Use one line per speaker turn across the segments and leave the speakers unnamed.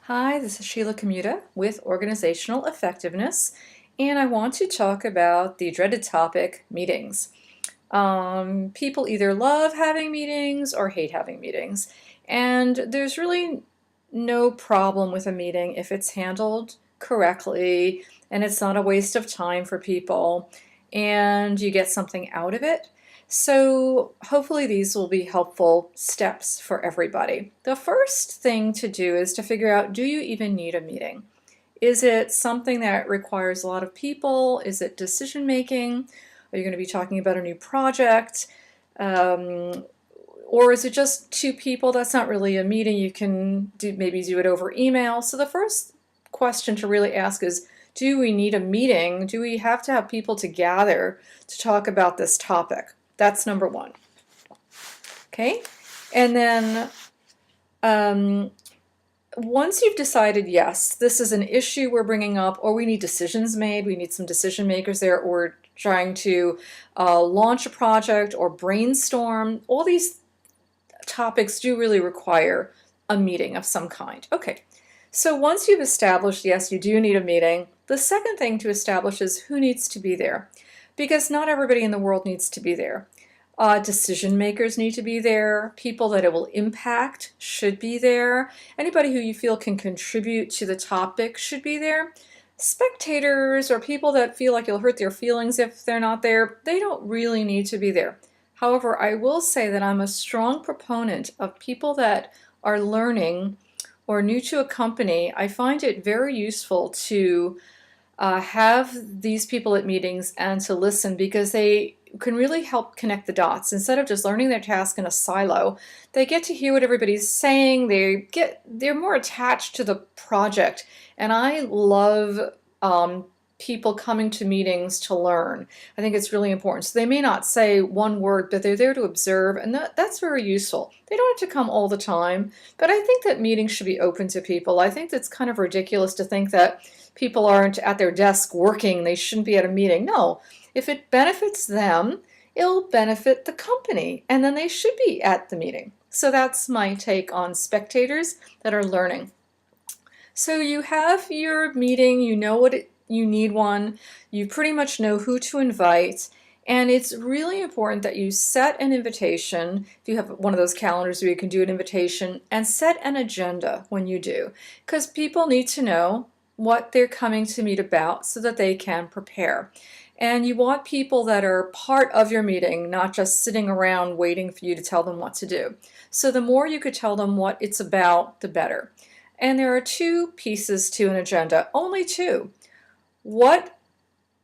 Hi, this is Sheila Commuta with Organizational Effectiveness, and I want to talk about the dreaded topic, meetings. People either love having meetings or hate having meetings, and there's really no problem with a meeting if it's handled correctly and it's not a waste of time for people and you get something out of it. So hopefully these will be helpful steps for everybody. The first thing to do is to figure out, do you even need a meeting? Is it something that requires a lot of people? Is it decision making? Are you going to be talking about a new project? Or is it just two people? That's not really a meeting. You can maybe do it over email. So the first question to really ask is, do we need a meeting? Do we have to have people to gather to talk about this topic? That's number one. Okay, and then once you've decided, yes, this is an issue we're bringing up, or we need decisions made, we need some decision makers there, or we're trying to launch a project or brainstorm, all these topics do really require a meeting of some kind. Okay, so once you've established, yes, you do need a meeting, the second thing to establish is who needs to be there. Because not everybody in the world needs to be there. Decision makers need to be there. People that it will impact should be there. Anybody who you feel can contribute to the topic should be there. Spectators or people that feel like you'll hurt their feelings if they're not there, they don't really need to be there. However, I will say that I'm a strong proponent of people that are learning or new to a company. I find it very useful to have these people at meetings and to listen, because they can really help connect the dots. Instead of just learning their task in a silo, they get to hear what everybody's saying. They're more attached to the project, and I love people coming to meetings to learn. I think it's really important. So they may not say one word, but they're there to observe, and that's very useful. They don't have to come all the time, but I think that meetings should be open to people. I think that's kind of ridiculous to think that people aren't at their desk working, they shouldn't be at a meeting. No, if it benefits them, it'll benefit the company, and then they should be at the meeting. So that's my take on spectators that are learning. So you have your meeting, you know you need one, you pretty much know who to invite, and it's really important that you set an invitation. If you have one of those calendars where you can do an invitation, and set an agenda when you do, because people need to know what they're coming to meet about so that they can prepare. And you want people that are part of your meeting, not just sitting around waiting for you to tell them what to do. So the more you could tell them what it's about, the better. And there are two pieces to an agenda, only two. What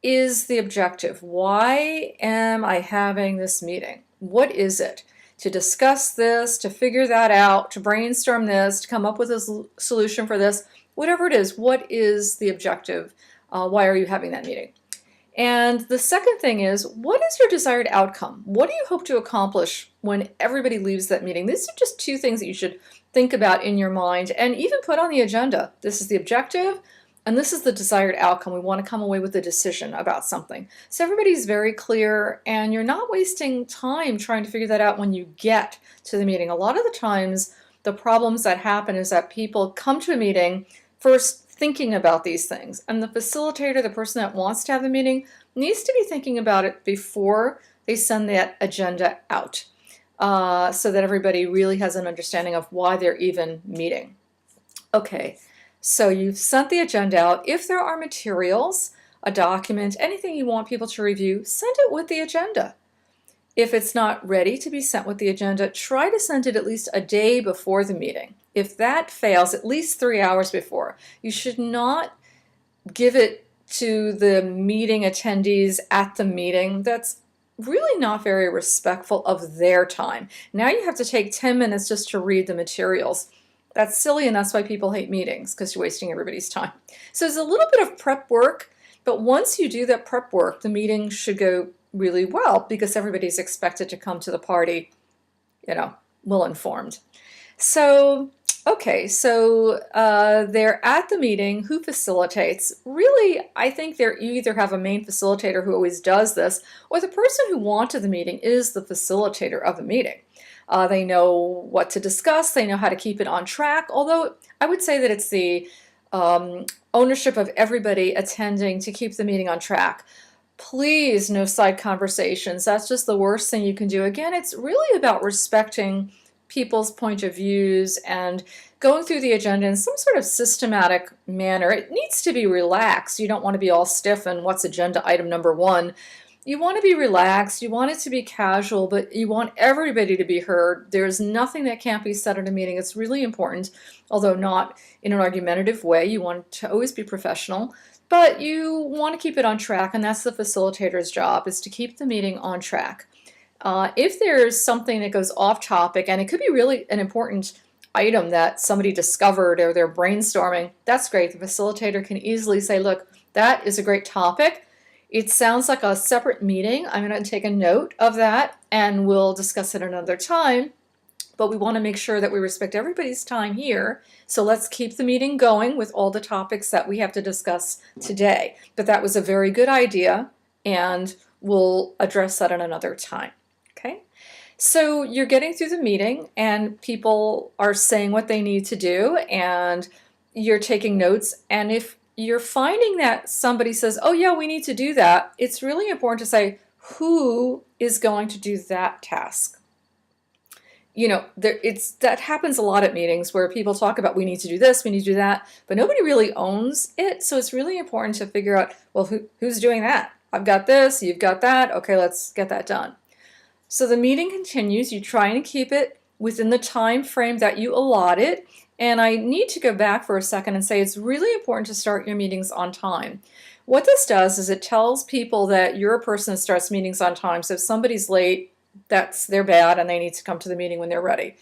is the objective? Why am I having this meeting? What is it? To discuss this, to figure that out, to brainstorm this, to come up with a solution for this, whatever it is, what is the objective? Why are you having that meeting? And the second thing is, what is your desired outcome? What do you hope to accomplish when everybody leaves that meeting? These are just two things that you should think about in your mind and even put on the agenda. This is the objective, and this is the desired outcome. We want to come away with a decision about something. So everybody's very clear, and you're not wasting time trying to figure that out when you get to the meeting. A lot of the times, the problems that happen is that people come to a meeting first thinking about these things, and the facilitator, the person that wants to have the meeting, needs to be thinking about it before they send that agenda out, so that everybody really has an understanding of why they're even meeting. Okay, so you've sent the agenda out. If there are materials, a document, anything you want people to review, send it with the agenda. If it's not ready to be sent with the agenda, try to send it at least a day before the meeting. If that fails, at least 3 hours before. You should not give it to the meeting attendees at the meeting. That's really not very respectful of their time. Now you have to take 10 minutes just to read the materials. That's silly, and that's why people hate meetings, because you're wasting everybody's time. So there's a little bit of prep work, but once you do that prep work, the meeting should go really well, because everybody's expected to come to the party, well informed. So, okay, so they're at the meeting. Who facilitates? Really, I think you either have a main facilitator who always does this, or the person who wanted the meeting is the facilitator of the meeting. They know what to discuss, they know how to keep it on track, although I would say that it's the ownership of everybody attending to keep the meeting on track. Please, no side conversations. That's just the worst thing you can do. Again, it's really about respecting people's point of views and going through the agenda in some sort of systematic manner. It needs to be relaxed. You don't want to be all stiff and what's agenda item number one. You want to be relaxed, you want it to be casual, but you want everybody to be heard. There's nothing that can't be said at a meeting. It's really important, although not in an argumentative way. You want to always be professional, but you want to keep it on track, and that's the facilitator's job, is to keep the meeting on track. If there's something that goes off topic, and it could be really an important item that somebody discovered or they're brainstorming, that's great. The facilitator can easily say, look, that is a great topic. It sounds like a separate meeting. I'm going to take a note of that and we'll discuss it another time. But we want to make sure that we respect everybody's time here. So let's keep the meeting going with all the topics that we have to discuss today. But that was a very good idea, and we'll address that at another time. Okay? So you're getting through the meeting and people are saying what they need to do and you're taking notes. And if you're finding that somebody says, oh yeah, we need to do that, it's really important to say, who is going to do that task? You know, that happens a lot at meetings where people talk about we need to do this, we need to do that, but nobody really owns it. So it's really important to figure out, well, who's doing that? I've got this, you've got that, okay, let's get that done. So the meeting continues. You try and keep it within the time frame that you allotted. And I need to go back for a second and say it's really important to start your meetings on time. What this does is it tells people that you're a person that starts meetings on time. So if somebody's late, they're bad and they need to come to the meeting when they're ready.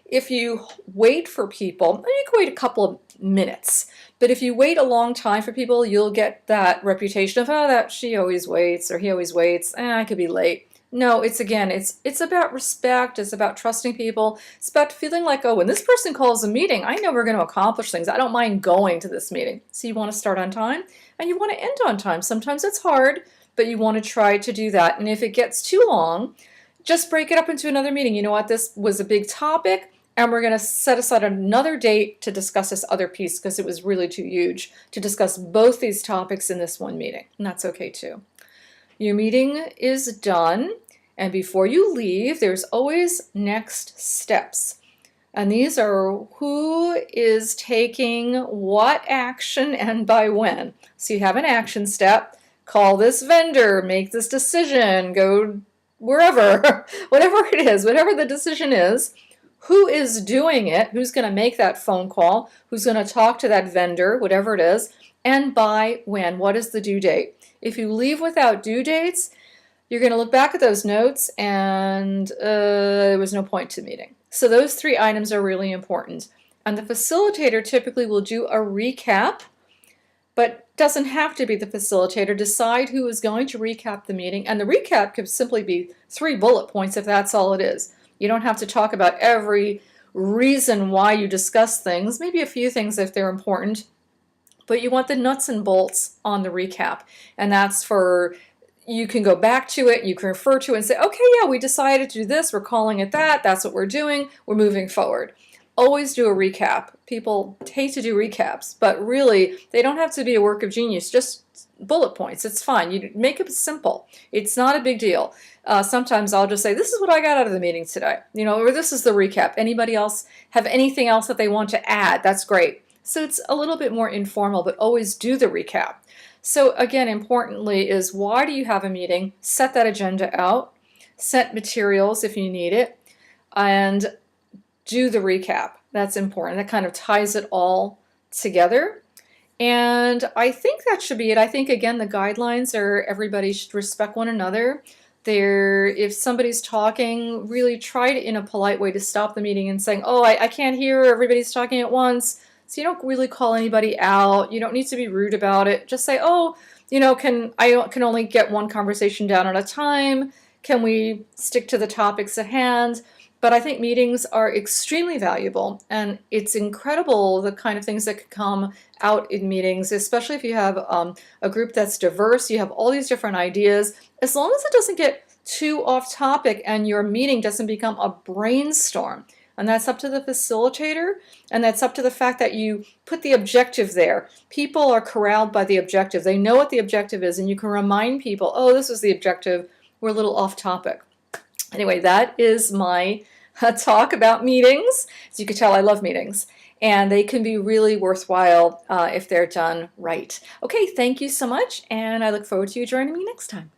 If you wait for people, you can wait a couple of minutes, but if you wait a long time for people, you'll get that reputation of, oh, that she always waits or he always waits, I could be late. No, it's about respect. It's about trusting people. It's about feeling like, oh, when this person calls a meeting, I know we're going to accomplish things. I don't mind going to this meeting. So you want to start on time and you want to end on time. Sometimes it's hard, but you want to try to do that. And if it gets too long, just break it up into another meeting. You know what? This was a big topic and we're going to set aside another date to discuss this other piece because it was really too huge to discuss both these topics in this one meeting. And that's okay too. Your meeting is done, and before you leave, there's always next steps. And these are who is taking what action and by when. So you have an action step, call this vendor, make this decision, go wherever, whatever it is, whatever the decision is, who is doing it, who's going to make that phone call, who's going to talk to that vendor, whatever it is, and by when, what is the due date. If you leave without due dates, you're going to look back at those notes and there was no point to meeting. So those three items are really important. And the facilitator typically will do a recap, but doesn't have to be the facilitator. Decide who is going to recap the meeting. And the recap could simply be 3 bullet points if that's all it is. You don't have to talk about every reason why you discuss things, maybe a few things if they're important. But you want the nuts and bolts on the recap. And that's for, you can go back to it, you can refer to it and say, okay, yeah, we decided to do this, we're calling it that, that's what we're doing, we're moving forward. Always do a recap. People hate to do recaps, but really, they don't have to be a work of genius, just bullet points. It's fine. You make it simple. It's not a big deal. Sometimes I'll just say, this is what I got out of the meeting today, or this is the recap. Anybody else have anything else that they want to add? That's great. So it's a little bit more informal, but always do the recap. So again, importantly is, why do you have a meeting? Set that agenda out, set materials if you need it, and do the recap. That's important. That kind of ties it all together. And I think that should be it. I think, again, the guidelines are everybody should respect one another. If somebody's talking, really try to, in a polite way, to stop the meeting and saying, oh, I can't hear, everybody's talking at once. So you don't really call anybody out. You don't need to be rude about it. Just say, oh, I can only get one conversation down at a time. Can we stick to the topics at hand? But I think meetings are extremely valuable, and it's incredible the kind of things that could come out in meetings, especially if you have a group that's diverse. You have all these different ideas. As long as it doesn't get too off topic and your meeting doesn't become a brainstorm. And that's up to the facilitator, and that's up to the fact that you put the objective there. People are corralled by the objective. They know what the objective is, and you can remind people, oh, this is the objective. We're a little off topic. Anyway, that is my talk about meetings. As you can tell, I love meetings, and they can be really worthwhile if they're done right. Okay, thank you so much, and I look forward to you joining me next time.